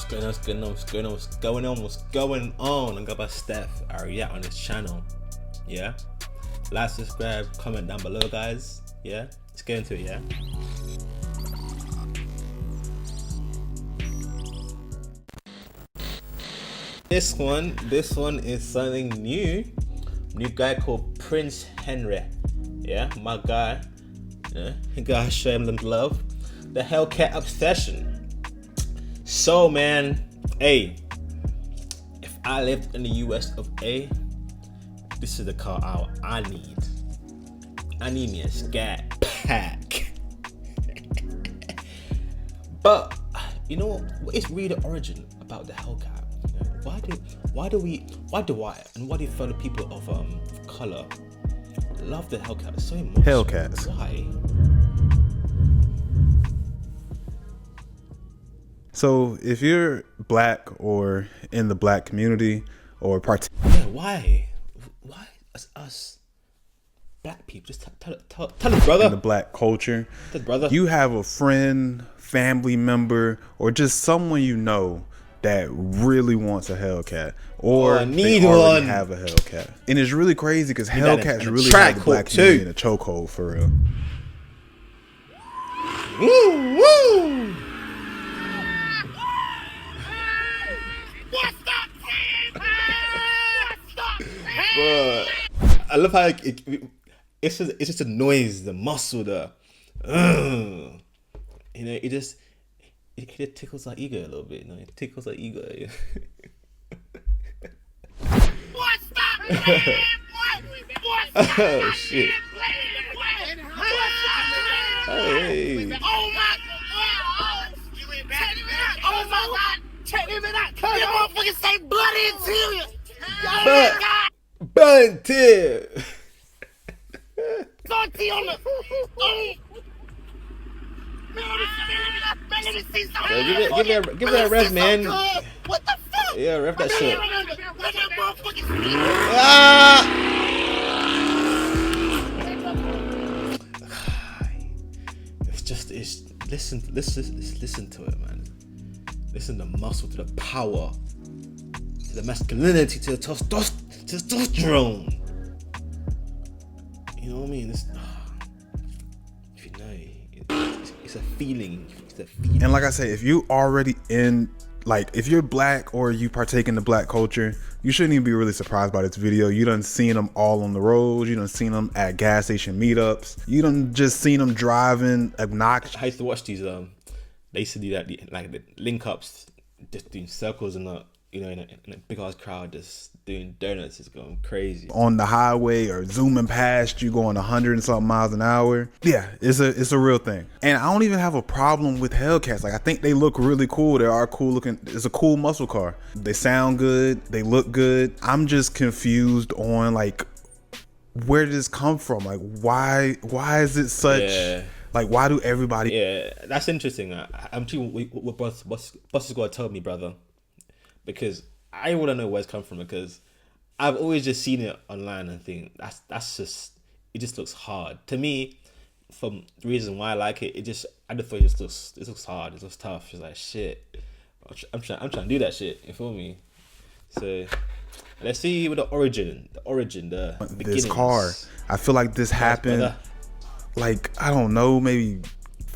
What's going on? I'm Gabba Steph. Yeah, on this channel. Yeah. Like, subscribe, comment down below, guys. Yeah. Let's get into it, yeah. This one is something new. New guy called Prince Henry. Yeah, my guy. Yeah, you gotta show him some love. The Hellcat obsession. So man, hey, if I lived in the US of A, this is the car I need. I need me a Scat Pack. But you know what is really the origin about the Hellcat? You know, why do I and why do fellow people of color love the Hellcat so much? Hellcats. Why? So if you're black or in the black community or Why us black people, just tell us, brother, in the black culture, brother, you have a friend, family member, or just someone you know that really wants a Hellcat, or need they already one. have a Hellcat. And it's really crazy because Hellcats in a really track have the black hook, community too. in a chokehold for real. Woo! But I love how it's just a noise, the muscle, the you know, it just tickles our ego a little bit. You know, it tickles our ego. Oh shit! Hey. Oh my god! Oh my god! Check him out! That motherfucker say bloody interior! Burn tear. Salty on the. Give it a rev, man. What the fuck? Yeah, rev that shit. It's listen to it, man. Listen to the muscle, to the power, to the masculinity, to the testosterone. You know what I mean? If you know, it's a feeling. It's a feeling. And like I say, if you already in, like, if you're black or you partake in the black culture, you shouldn't even be really surprised by this video. You done seen them all on the roads. You done seen them at gas station meetups. You done just seen them driving obnoxious. I used to watch these. They used to do that, like the link ups, just doing circles in a, you know, in a big ass crowd, just doing donuts. It's going crazy On the highway or zooming past you going 100 and something miles an hour. Yeah, it's a real thing. And I don't even have a problem with Hellcats. Like, I think they look really cool. They are cool looking. It's a cool muscle car. They sound good. They look good. I'm just confused on, like, where did this come from? Like, why is it such? Yeah. Like, why do everybody? Yeah, that's interesting. I'm too. What boss is gonna tell me, brother, because I want to know where it's come from. Because I've always just seen it online and think that's just, it just looks hard to me. From the reason why I like it, I just thought it looks hard. It looks tough. It's like shit. I'm trying to do that shit. You feel me? So let's see what the origin, the This beginnings. car, I feel like this happened. Brother. Like, I don't know, maybe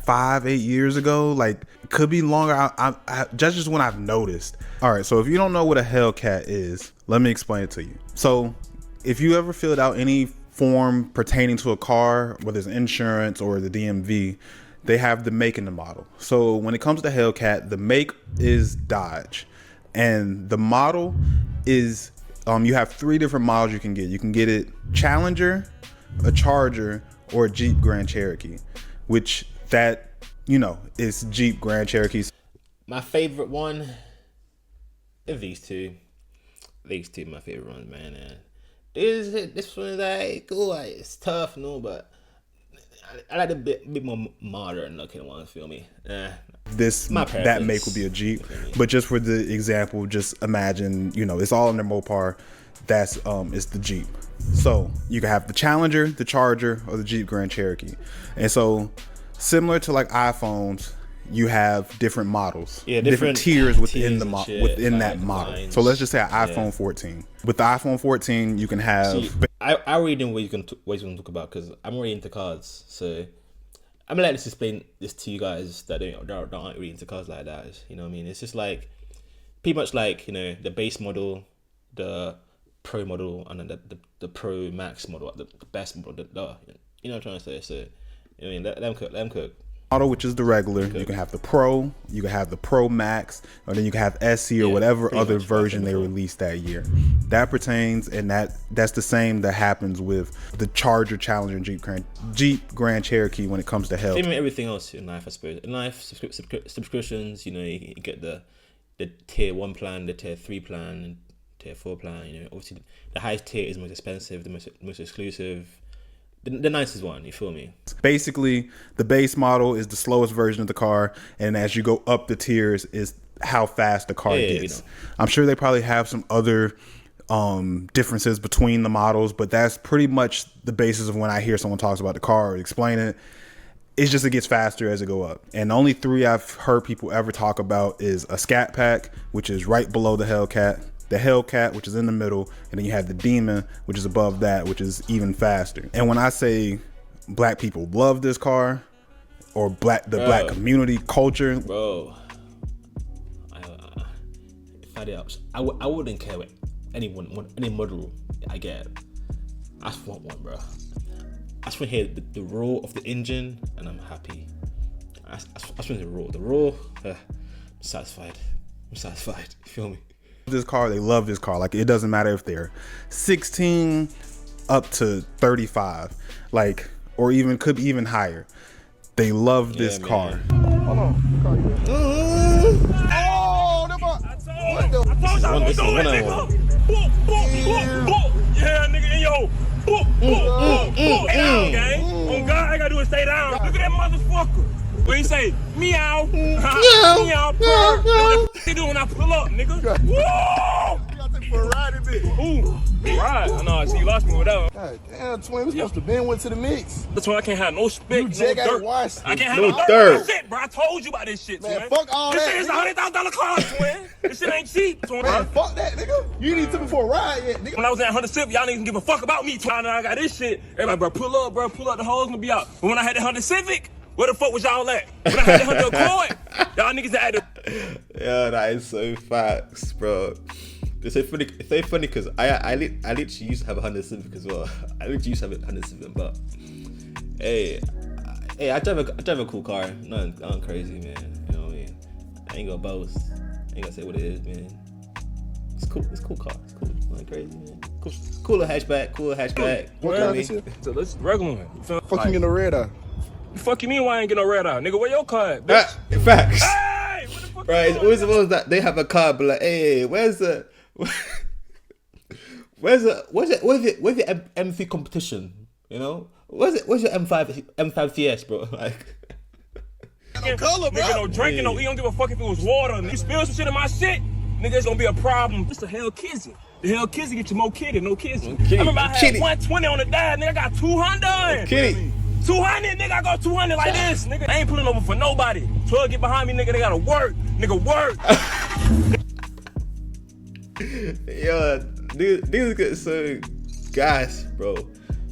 5-8 years ago. Like, could be longer. I just when I've noticed. All right, so if you don't know what a Hellcat is, let me explain it to you. So if you ever filled out any form pertaining to a car, whether it's insurance or the DMV, they have the make and the model. So when it comes to Hellcat, the make is Dodge, and the model is you have 3 different models you can get. You can get it Challenger, a Charger, or a Jeep Grand Cherokee, which that, you know, is Jeep Grand Cherokee. My favorite one, these two, my favorite ones, man. This one is like cool, like, it's tough, no, but I like the bit more modern looking ones. Feel me? That make would be a Jeep, but just for the example, just imagine, you know, it's all under Mopar. That's it's the Jeep. So you can have the Challenger, the Charger, or the Jeep Grand Cherokee. And so similar to like iPhones, you have different models, Yeah, different different tiers within tiers the and shit, within that like model. lines. So let's just say an iPhone 14. With the iPhone 14, you can have. See, I already know what you're gonna talk about because I'm already into cars. So I'm gonna let this explain this to you guys that aren't really into cars like that. You know what I mean? It's just like pretty much like, you know, the base model, the Pro model, and then the Pro Max model, the best model. You know what I'm trying to say? So, you know what I mean? Let them cook. Model, which is the regular. You can have the Pro, you can have the Pro Max, or then you can have SC or whatever other version they released that year. That pertains, and that's the same that happens with the Charger, Challenger, and Jeep Grand Cherokee when it comes to health. Same with everything else in life, I suppose. In life, subscriptions. You know, you get the tier 1 plan, the tier 3 plan, and tier 4 plan. You know, obviously the highest tier is most expensive, the most exclusive. The nicest one, you feel me? Basically, the base model is the slowest version of the car, and as you go up the tiers is how fast the car gets. You know. I'm sure they probably have some other differences between the models, but that's pretty much the basis of when I hear someone talks about the car or explain it. It's just it gets faster as it go up. And the only 3 I've heard people ever talk about is a Scat Pack, which is right below the Hellcat, the Hellcat, which is in the middle, and then you have the Demon, which is above that, which is even faster. And when I say black people love this car, or black community culture, bro, if I did, I wouldn't care what any model I get. I just want one, bro. I just want to hear the roar of the engine, and I'm happy. I just want the roar. I'm satisfied. You feel me? This car, they love this car. Like, it doesn't matter if they're 16 up to 35, like, or even could be even higher. They love this car. Hold on. Oh, I told you I was doing it, nigga. Yeah, nigga, in your stay down, gang. On God, I gotta do is stay down. Look at that motherfucker. What he say? Meow. Meow. Purr. What the f*** they do when I pull up, nigga? Woo! You gotta take for a ride in it. Ooh, ride? I know, I see you lost me with that one. God damn, twin, we supposed to been went to the mix. That's why I can't have no spit, no dirt. I can't have no dirt. Shit, bro, I told you about this shit, twin. Man, fuck all this that, shit is $100,000 car, twin. This shit ain't cheap, twin. Man, fuck that, nigga. You ain't took me for a ride yet, nigga. When I was at 100 Civic, y'all niggas give a fuck about me, twin. I got this shit. Everybody, bro, pull up, the hoes gonna be out. But when I had the 100 Civic, where the fuck was y'all at? When I had the 100 Accord, y'all niggas had the... Yeah, that is so facts, bro. It's so funny because I literally used to have a 100 Civic as well. I literally used to have a 100 Civic, but hey, I drive a cool car. Nothing crazy, man. You know what I mean? I ain't gonna boast. I ain't gonna say what it is, man. It's cool. It's a cool car. It's cool. Nothing crazy, man. Cool little hatchback. What kind of shit? So let's regular one. Fucking in the red eye. Fuck you mean why I ain't get no red eye? Nigga, where your car at, bitch? Facts. Hey, what the fuck? Right, it's always the ones that they have a car, but like, hey, where's the M3 competition? You know, where's your M5 CS, bro? Like, no color, bro. Nigga, no drinking, no eat. Don't give a fuck if it was water. You spill some shit in my shit, nigga, it's gonna be a problem. This the Hellcats. The Hellcats get you more kidding, no kids. I remember I had 120 on the dive, nigga. I got 200. Kitty. 200, nigga, I got 200 like this, nigga. I ain't pulling over for nobody. 12 get behind me, nigga, they gotta work. Nigga, work. Yo, these get so gas, bro.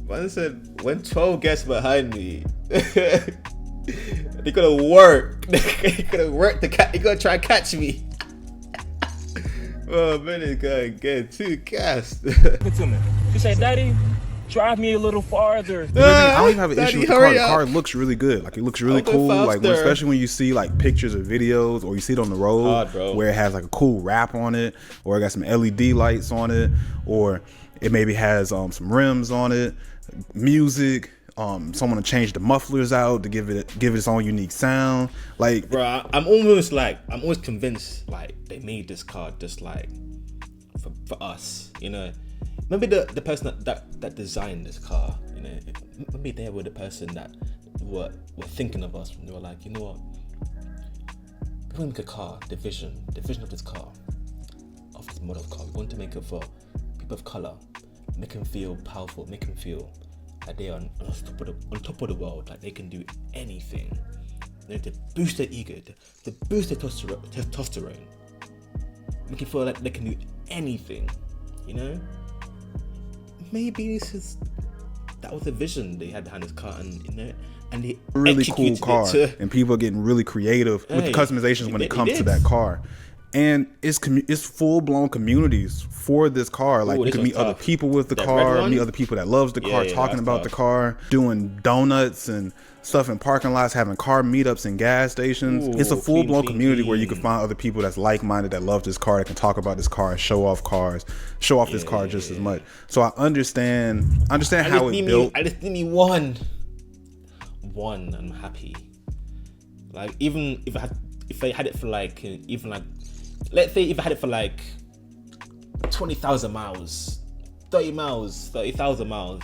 Man said, when 12 gets behind me, they gotta work. They gotta work they gotta try and catch me. Oh, man, it's gonna get too gassed. Look to me. She said, Daddy, drive me a little farther. I don't even have an issue with the car. The car looks really good. Like, it looks really cool. Like, especially when you see like pictures or videos, or you see it on the road where it has like a cool wrap on it, or it got some LED lights on it, or it maybe has some rims on it, music. Someone to change the mufflers out to give it its own unique sound. Like, bro, I'm always convinced like they made this car just like for us, you know. Maybe the person that designed this car, you know, maybe they were the person that were thinking of us. They were like, you know what, we want to make a car, the vision of this car, of this model car. We want to make it for people of color, make them feel powerful, make them feel like they are on top of the world, like they can do anything. to boost their ego, to boost their testosterone, making feel like they can do anything, you know? Maybe that was the vision they had behind this car, and you know, and they really cool car, and people are getting really creative with the customizations when it comes to that car. And it's full blown communities for this car. Like you can meet other people with the car, meet other people that loves the car, talking about the car, doing donuts and stuff in parking lots, having car meetups in gas stations. It's a full blown community where you can find other people that's like minded, that love this car, that can talk about this car and show off this car just as much. So I understand how it built. I just need one. I'm happy. Like even if I had it for like let's say if I had it for like 20,000 miles, 30 miles, 30,000 miles,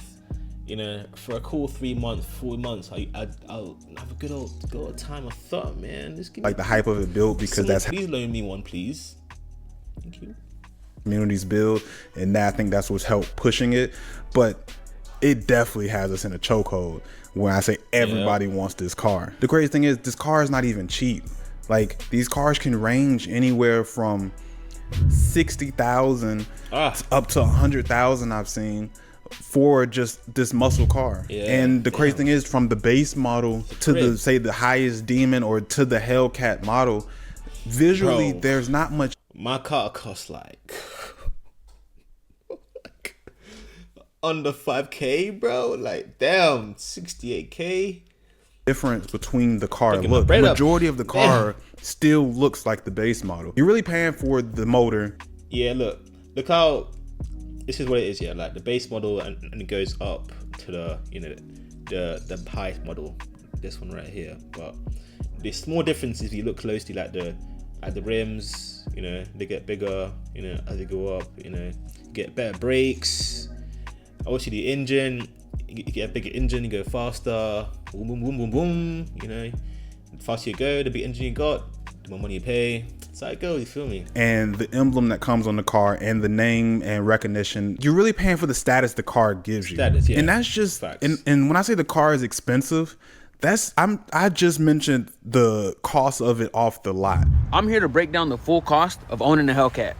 you know, for a cool 3 months, 4 months, I'll have a good old time. I thought, man, this give me like the hype of it built, because please loan me one, please. Thank you. Communities build, and I think that's what's helped pushing it. But it definitely has us in a chokehold when I say everybody wants this car. The crazy thing is, this car is not even cheap. Like, these cars can range anywhere from 60,000 up to 100,000 I've seen for just this muscle car. And the crazy thing is, from the base model to the highest demon or to the Hellcat model, visually there's not much. My car costs like under 5K, bro. Like, damn, 68K. Difference between the car look. The majority of the car still looks like the base model. You're really paying for the motor. Yeah, look how this is what it is. Yeah, like the base model, and it goes up to the, you know, the highest model, this one right here. But the small difference is, if you look closely, like the rims, you know, they get bigger, you know, as they go up, you know, you get better brakes. Obviously the engine, you get a bigger engine, you go faster, boom, boom, boom, boom, boom, you know, the faster you go, the bigger engine you got, the more money you pay. That's how it goes, you feel me? And the emblem that comes on the car and the name and recognition, you're really paying for the status the car gives you. Status, yeah. And that's just, and when I say the car is expensive, I just mentioned the cost of it off the lot. I'm here to break down the full cost of owning a Hellcat.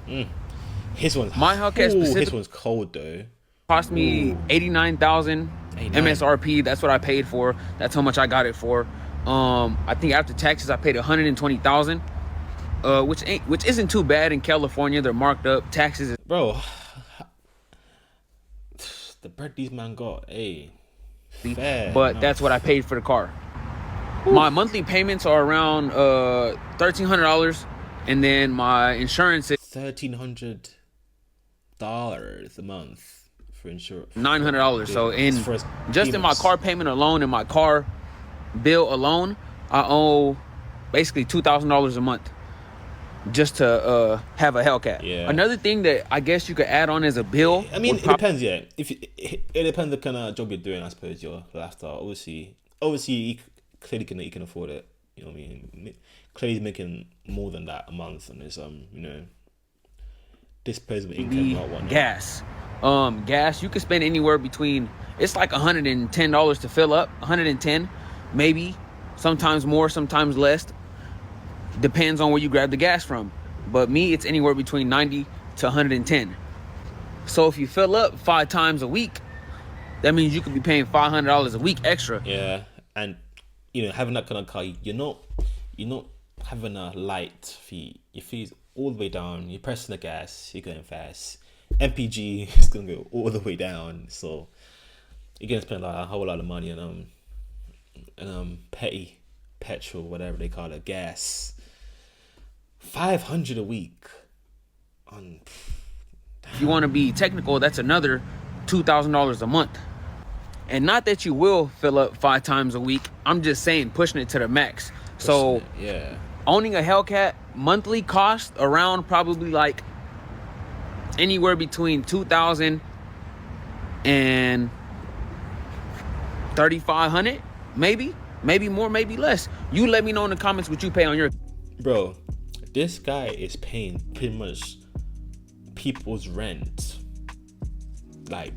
His one's Hellcat one's cold though. Cost me 89,000 MSRP. That's what I paid for. That's how much I got it for. I think after taxes I paid 120,000, which isn't too bad in California. They're marked up. Taxes, bro. The bread these man got, fair, but that's what I paid for the car. My monthly payments are around $1,300, and then my insurance is $1,300 a month. For insurance, $900. So in my car payment alone, and my car bill alone, I owe basically $2,000 a month just to have a Hellcat. Another thing that I guess you could add on as a bill. I mean, it depends. Yeah, it depends the kind of job you're doing. I suppose your lifestyle. Obviously, you can afford it. You know what I mean? Clearly making more than that a month, and there's you know, disposable income, not whatnot. Gas, you can spend anywhere between, it's like $110 to fill up, 110 maybe, sometimes more, sometimes less, depends on where you grab the gas from. But me, it's anywhere between 90 to 110. So if you fill up 5 times a week, that means you could be paying $500 a week extra. Yeah, and you know, having that kind of car, you're not having a light feet. Your feet's all the way down. You're pressing the gas. You're going fast. MPG is gonna go all the way down, so you're gonna spend like a whole lot of money on petty petrol, whatever they call it, gas. $500 a week. If you want to be technical, that's another $2,000 a month. And not that you will fill up 5 times a week. I'm just saying, pushing it to the max. So owning a Hellcat monthly cost around probably like anywhere between $2,000 and $3,500, maybe more, maybe less. You let me know in the comments what you pay on your. Bro, this guy is paying pretty much people's rent, like,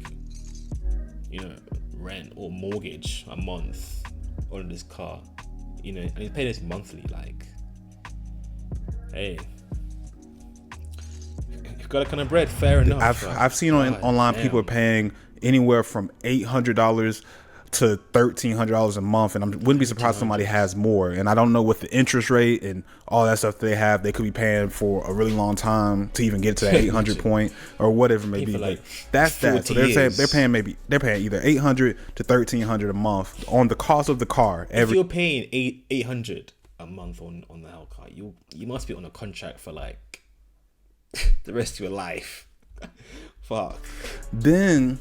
you know, rent or mortgage a month on this car. you know, and he's paying this monthly. Like, hey, you've got a kind of bread, fair enough. I've seen online people are paying anywhere from $800 to $1,300 a month, and I wouldn't be surprised if somebody has more. And I don't know what the interest rate and all that stuff they have. They could be paying for a really long time to even get to that 800 point or whatever it may be. Like that's that. So they're paying either $800 to $1,300 a month on the cost of the car. If you're paying $800 a month on the Hellcat, you must be on a contract for like the rest of your life. Fuck. Then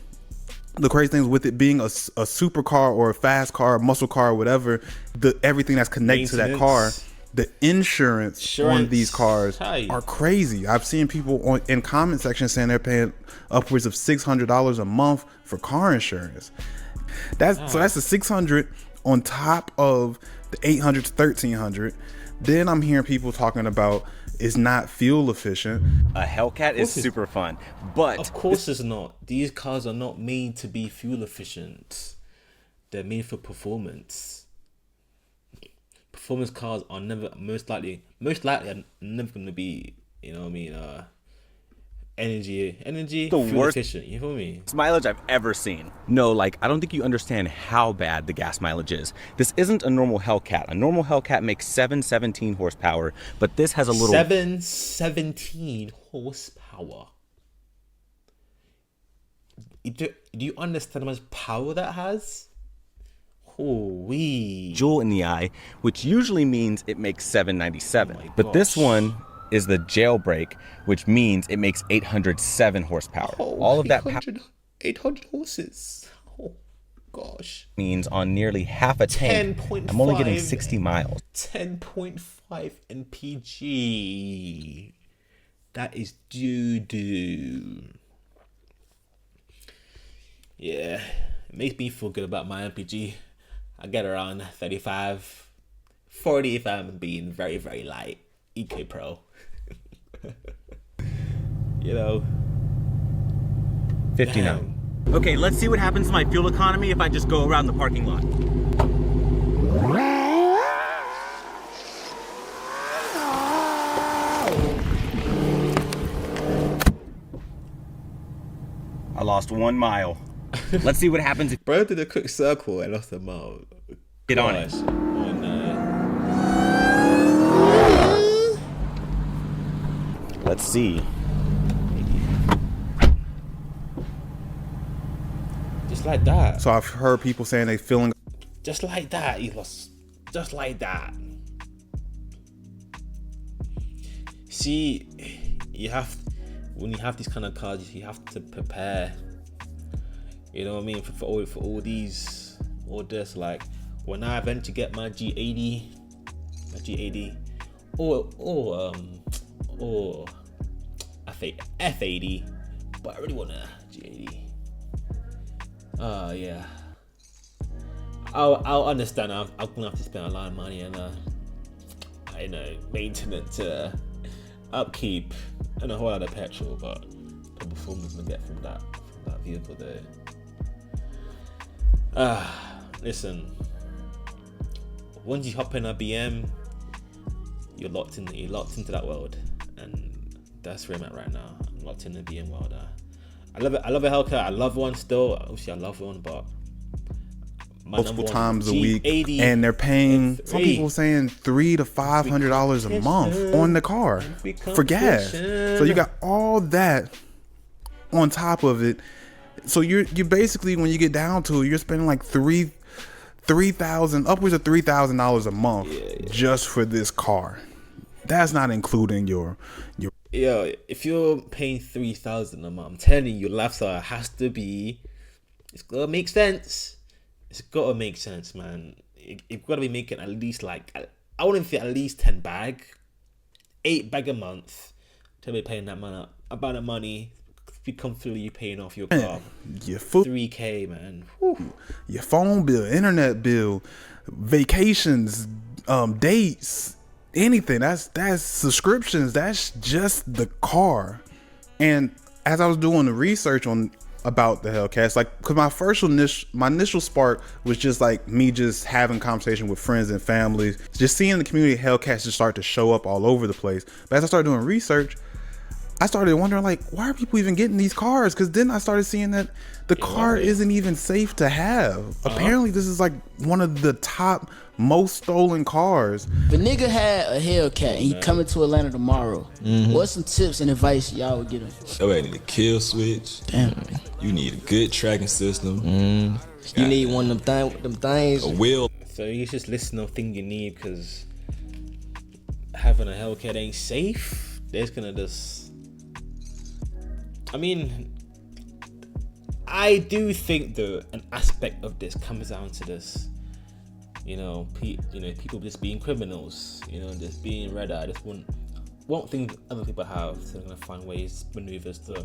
the crazy thing is, with it being a supercar or a fast car, a muscle car, or whatever, everything that's connected to that car, the insurance on these cars are crazy. I've seen people in comment sections saying they're paying upwards of $600 a month for car insurance. So that's the $600 on top of the $800 to $1,300. Then I'm hearing people talking about it's not fuel efficient. A Hellcat is super fun, but of course it's not. These cars are not made to be fuel efficient. They're made for performance. Performance cars are never most likely are never going to be, you know what I mean, energy fuel efficient. You feel me? mileage I've ever seen. No, like, I don't think you understand how bad the gas mileage is. This isn't a normal Hellcat. A normal Hellcat makes 717 horsepower, but this has a little 717 horsepower. Do you understand how much power that has? Holy jewel in the eye, which usually means it makes 797. Oh but this one is the jailbreak, which means it makes 807 horsepower. All of that 800 horses. Oh gosh. Means on nearly half a tank, 10.5. I'm only getting 60 miles. 10.5 mpg. That is doo-doo. Yeah, it makes me feel good about my MPG. I get around 35, 40 if I'm being very, very light. EK Pro. You know, 59. Damn. Okay, let's see what happens to my fuel economy if I just go around the parking lot. I lost 1 mile. Let's see what happens if Bro did a quick circle and lost a mile. Get on it. Oh, no. Let's see. Just like that. So I've heard people saying they feeling Just like that, he lost. Just like that. See, when you have these kind of cars, you have to prepare. You know what I mean? For all this. Like when I eventually get my G80, or F80, but I really want a G80. Yeah. I'll understand. I'm gonna have to spend a lot of money on maintenance, upkeep, and a whole lot of petrol. But the performance I'm gonna get from that vehicle there. Listen. Once you hop in a BM, you're locked into that world, and that's where I'm at right now. I'm locked in the BM world. I love a Hellcat. I love one still. Obviously, I love one, but multiple times a week, and they're paying some people saying $300 to $500 a month on the car for gas. So you got all that on top of it. So you basically, when you get down to it, you're spending like $3,000, upwards of $3,000 a month just for this car. That's not including your. Yo, if you're paying $3,000 a month, I'm telling you, your lifestyle has to be. It's gotta make sense. It's gotta make sense, man. You've gotta be making at least like, I wouldn't say at least 10 bag, 8 bag a month to be paying that amount of money. Be comfortably paying off your car. Your $3K, man. Whew. Your phone bill, internet bill, vacations, dates, anything. That's subscriptions. That's just the car. And as I was doing the research on about the Hellcats. Like, because my initial spark was just like me just having conversation with friends and family, just seeing the community of Hellcats just start to show up all over the place. But as I started doing research, I started wondering, like, why are people even getting these cars? Because then I started seeing that the car isn't even safe to have. Apparently, this is like one of the top most stolen cars. If a nigga had a Hellcat and he coming to Atlanta tomorrow, what's some tips and advice y'all would give him? Oh, I need a kill switch. Damn. You need a good tracking system. You need one of them things. A wheel. So you just listen of things you need, because having a Hellcat ain't safe. There's gonna just, I mean, I do think though an aspect of this comes down to this, people just being criminals, just being red eye, just want things other people have, so they're gonna find ways, maneuvers to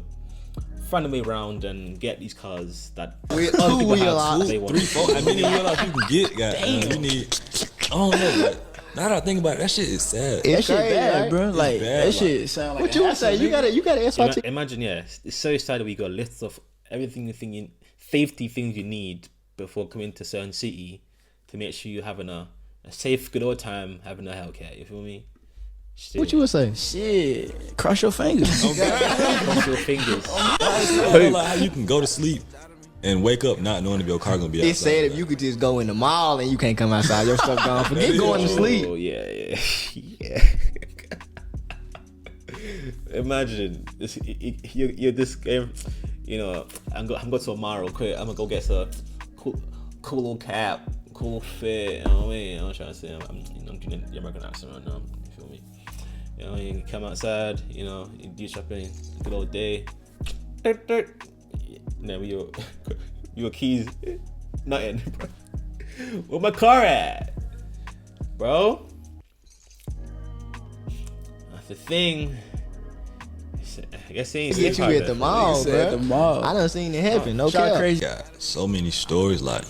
find a way around and get these cars that other people have. They want. 3, 4. How many wheels you can get, guys? You need. I don't know. Like, now that I think about it, that shit is sad. That shit bad, right? bro. Like bad, that shit sound like. What you would say? You gotta answer. Imagine, it's so sad that we got lists of everything safety things you need before coming to certain city to make sure you're having a safe, good old time having a Hellcat. You feel me? Shit. What you would say? Shit, cross your fingers. Cross your fingers. I don't know how you can go to sleep and wake up not knowing if your car gonna be outside. It said if you could just go in the mall and you can't come outside, your stuff gone. Forget going to sleep. Oh yeah. Imagine you're this game. I'm going to a mall real quick. I'm gonna go get a cool little cap, cool fit. You know what I mean? I'm trying to say I'm doing the American accent right now. You feel me? You come outside. You do shopping. Good old day. Now your keys, nothing. Where my car at, bro? That's the thing. I guess it ain't Get you at the mall, bro. At the mall. I done seen it happen. No Shot cap. crazy. Got so many stories like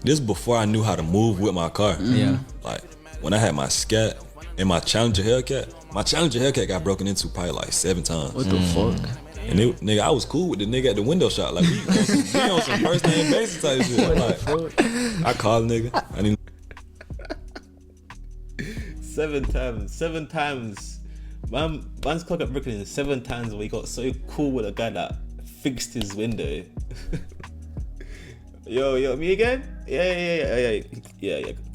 this before I knew how to move with my car. Yeah. Like when I had my Scat and my Challenger Hellcat got broken into probably like 7 times. What the fuck? And nigga, I was cool with the nigga at the window shop. Like we on some first name basis type shit. Like I called the nigga. I didn't. 7 times. Man's clock up broken in 7 times where he got so cool with a guy that fixed his window. Yo, me again? Yeah.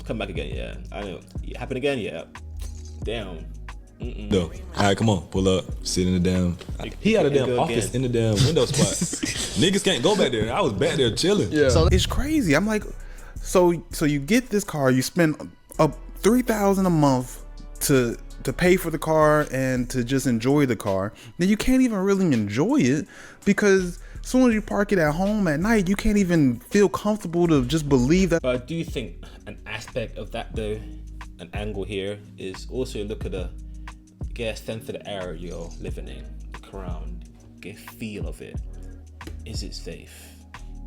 Come back again, yeah. I know. It happened again, yeah. Damn. No. Alright, come on, pull up. Sit in the damn. He had a damn office in the damn window spot. Niggas can't go back there. I was back there chilling. Yeah. So it's crazy. I'm like, so you get this car, you spend $3,000 a month to pay for the car and to just enjoy the car. Then you can't even really enjoy it because as soon as you park it at home at night, you can't even feel comfortable to just believe that. But I do think an aspect of that though, an angle here, is also look at get a sense of the area you're living in, look around, get a feel of it. Is it safe?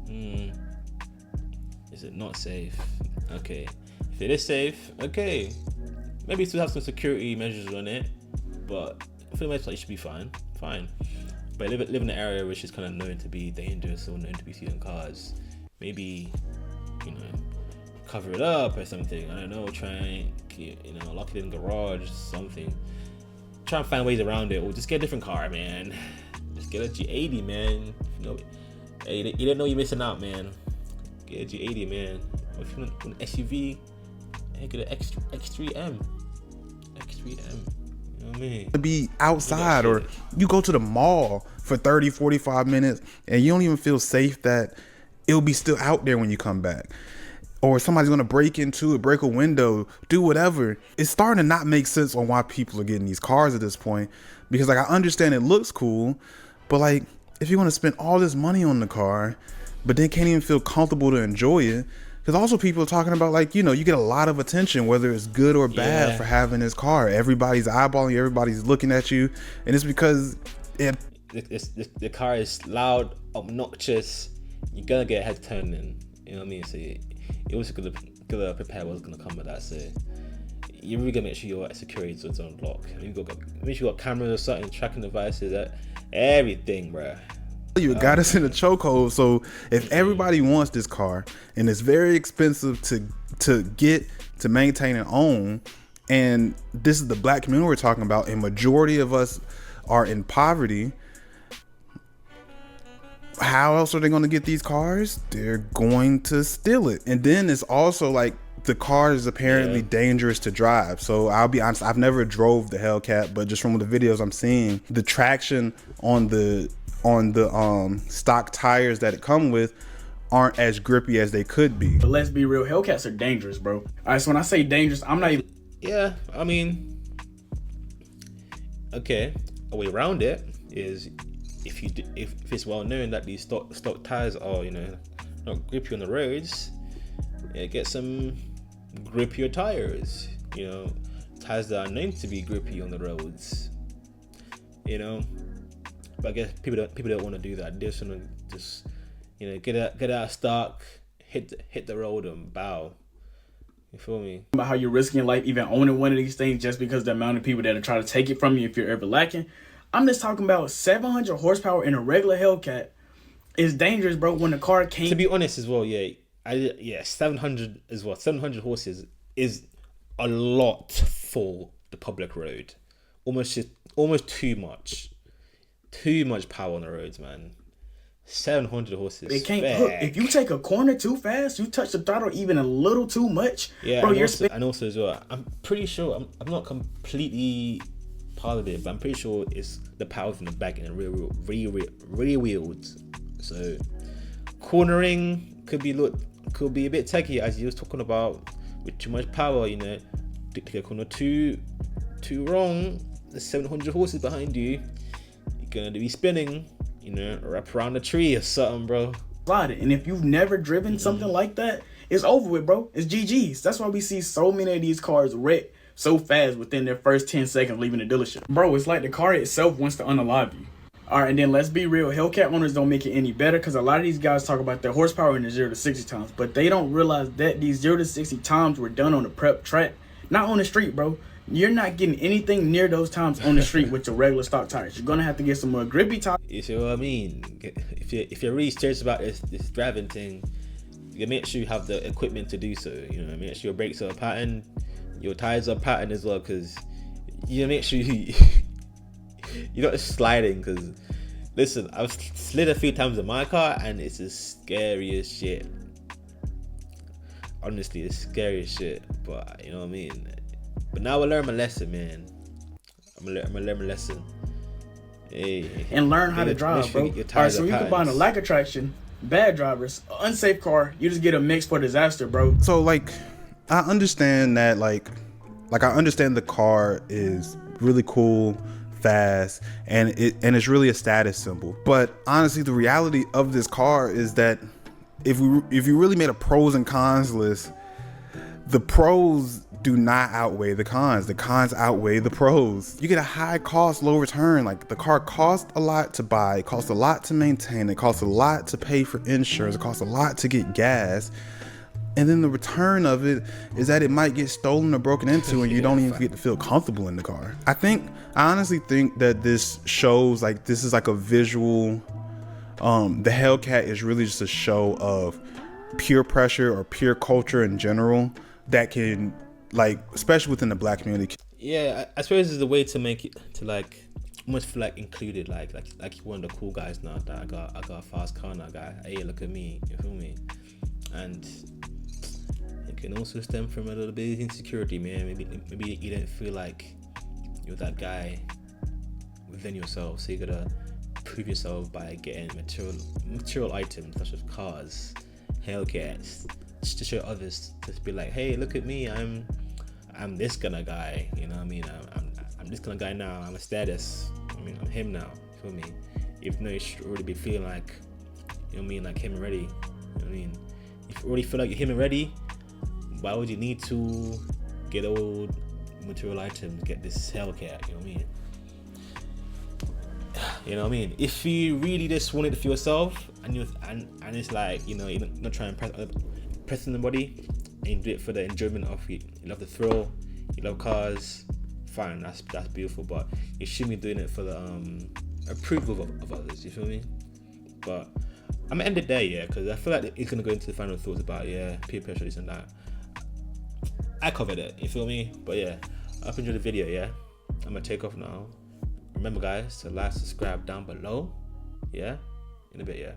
Is it not safe? Okay. If it is safe, okay. Maybe still have some security measures on it, but for the most part, it should be fine. But live in an area which is kind of known to be dangerous or known to be stealing cars. Maybe, cover it up or something. I don't know. Try and lock it in the garage or something. Try and find ways around it, or just get a different car, man. Just get a G80, man. Hey, you didn't know you're missing out, man. Get a G80, man. Or if you want an SUV, hey, get an X3M. You know what I mean? To be outside, or you go to the mall for 30, 45 minutes and you don't even feel safe that it'll be still out there when you come back. Or somebody's gonna break into it, break a window, do whatever. It's starting to not make sense on why people are getting these cars at this point. Because like I understand it looks cool, but like if you're gonna spend all this money on the car, but then can't even feel comfortable to enjoy it. Because also people are talking about like, you get a lot of attention, whether it's good or bad for having this car. Everybody's eyeballing you, everybody's looking at you. And it's because the car is loud, obnoxious. You're gonna get head turning. You know what I mean? So you also gotta prepare what's gonna come with that. So you really gotta make sure your security is on lock. Make sure you got cameras or something, tracking devices, everything, bruh. You got us in a chokehold. So if everybody wants this car and it's very expensive to get, to maintain and own, and this is the black community we're talking about, and majority of us are in poverty, how else are they going to get these cars? They're going to steal it. And then it's also like the car is apparently dangerous to drive. So I'll be honest, I've never drove the Hellcat, but just from the videos I'm seeing, the traction on the stock tires that it come with aren't as grippy as they could be. But let's be real, Hellcats are dangerous, bro. All right, so when I say dangerous, I'm not even... Yeah, I mean, okay, a way around it is if it's well known that these stock tires are, you know, not grippy on the roads, get some grippier tires, you know, tires that are known to be grippy on the roads, you know. But I guess people don't want to do that. They just want to just, you know, get out of stock, hit the road and bow. You feel me? About how you're risking life even owning one of these things just because the amount of people that are trying to take it from you if you're ever lacking. I'm just talking about 700 horsepower in a regular Hellcat is dangerous, bro. When the car can't... To be honest as well, 700 as well. 700 horses is a lot for the public road. Almost too much. Too much power on the roads, man. 700 horses. They can't hook. If you take a corner too fast, you touch the throttle even a little too much. Yeah, bro, and also as well, I'm pretty sure, I'm not completely positive, but I'm pretty sure it's the power from the back and the rear wheels. So cornering could be a bit techy, as you was talking about, with too much power, you know. To get a corner too wrong, there's 700 horses behind you. You're gonna be spinning, you know, wrap around the tree or something, bro. And if you've never driven something like that, it's over with, bro. It's GG's. That's why we see so many of these cars wreck so fast within their first 10 seconds leaving the dealership. Bro, it's like the car itself wants to unalive you. All right, and then let's be real. Hellcat owners don't make it any better because a lot of these guys talk about their horsepower in the 0 to 60 times, but they don't realize that these 0 to 60 times were done on the prep track, not on the street, bro. You're not getting anything near those times on the street with your regular stock tires. You're gonna have to get some more grippy tires. You see what I mean? If you're really serious about this driving thing, you make sure you have the equipment to do so. You know, make sure your brakes are patterned, your tires are patterned as well, because you make sure you're not sliding. Because listen, I've slid a few times in my car and it's the scariest shit. Honestly, it's scary as shit. But you know what I mean. But now I learned my lesson, man. I'm gonna learn my lesson. Hey, and learn how to drive, bro. Alright, so you combine a lack of traction, bad drivers, unsafe car, you just get a mix for disaster, bro. So like, I understand that like I understand the car is really cool, fast, and it's really a status symbol. But honestly, the reality of this car is that if you really made a pros and cons list, the pros do not outweigh the cons. The cons outweigh the pros. You get a high cost, low return. Like the car costs a lot to buy, it costs a lot to maintain, it costs a lot to pay for insurance, it costs a lot to get gas. And then the return of it is that it might get stolen or broken into and you don't even get to feel comfortable in the car. I honestly think that this shows like, this is like a visual, the Hellcat is really just a show of peer pressure or peer culture in general that can, like, especially within the black community. Yeah, I suppose it's a way to make it to like almost feel like included, like one of the cool guys now that I got a fast car now, guy. Hey, look at me, you feel me? And it can also stem from a little bit of insecurity, man. Maybe you don't feel like you're that guy within yourself, so you gotta prove yourself by getting material items such as cars, Hellcats, just to show others, to be like, hey, look at me, I'm this kind of guy, you know what I mean? I'm this kind of guy now. I'm a status. I mean, I'm him now. You feel me? Even though you should already be feeling like, you know what I mean, like him already. You know what I mean? If you already feel like you're him already, why would you need to get old material items? Get this Hellcat. You know what I mean? You know what I mean? If you really just want it for yourself, and it's like, you know, you're not trying to impress anybody, and you do it for the enjoyment of it. You love the thrill, you love cars, fine, that's beautiful. But you shouldn't be doing it for the approval of others. You feel me? But I'm gonna end it there, yeah, because I feel like it's gonna go into the final thoughts about peer pressure, this and that. I covered it, you feel me? But yeah, I hope you enjoyed the video, yeah. I'm gonna take off now. Remember guys, to like, subscribe down below. Yeah, in a bit, yeah.